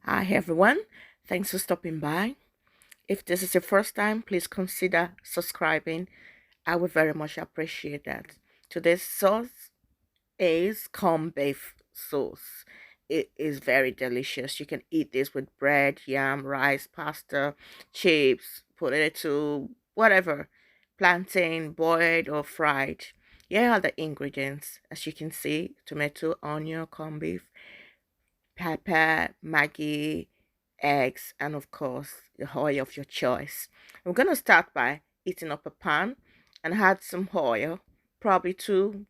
Hi everyone, thanks for stopping by. If this is your first time, please consider subscribing. I would very much appreciate that. Today's sauce is corned beef sauce. It is very delicious. You can eat this with bread, yam, rice, pasta, chips, potato, whatever, plantain, boiled or fried. Here are the ingredients. As you can see, tomato, onion, corned beef, pepper, Maggi, eggs, and of course the oil of your choice. I'm gonna start by heating up a pan and add some oil, probably two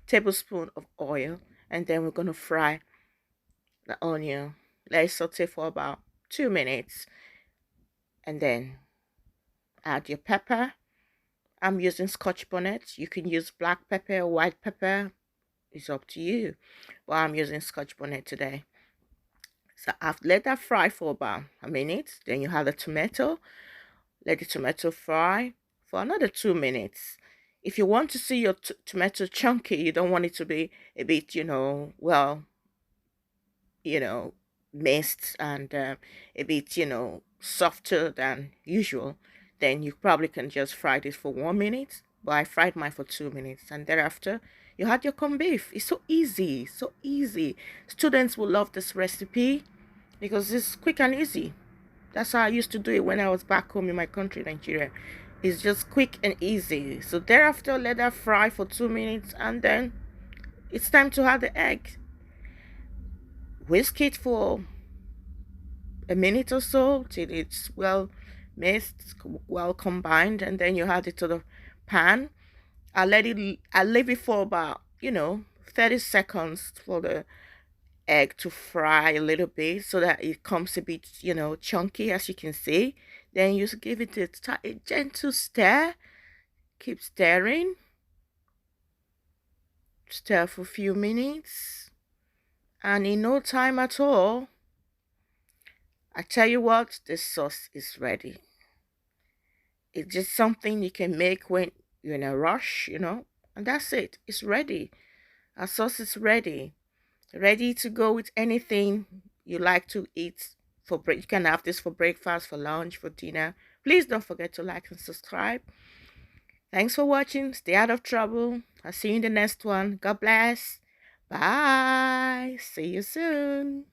tablespoons of oil, and then we're gonna fry the onion. Let it saute for about 2 minutes, and then add your pepper. I'm using scotch bonnet. You can use black pepper or white pepper. It's up to you. But I'm using scotch bonnet today. So I've let that fry for about a minute. Then you have the tomato. Let the tomato fry for another 2 minutes. If you want to see your tomato chunky, you don't want it to be a bit, you know, mixed and a bit, softer than usual, then you probably can just fry this for 1 minute. But I fried mine for 2 minutes, and thereafter you had your corned beef. It's so easy, so easy. Students will love this recipe because it's quick and easy. That's how I used to do it when I was back home in my country, Nigeria. It's just quick and easy. So thereafter, let that fry for 2 minutes, and then it's time to add the egg. Whisk it for a minute or so till it's well mixed, well combined, and then you add it to the pan. I leave it for about 30 seconds for the egg to fry a little bit so that it comes a bit chunky, as you can see. Then you give it a gentle stir. Keep stirring. Stir for a few minutes, and in no time at all, I tell you what, this sauce is ready. It's just something you can make when you're in a rush, and that's it. It's ready. Our sauce is ready. Ready to go with anything you like to eat for break. You can have this for breakfast, for lunch, for dinner. Please don't forget to like and subscribe. Thanks for watching. Stay out of trouble. I'll see you in the next one. God bless. Bye. See you soon.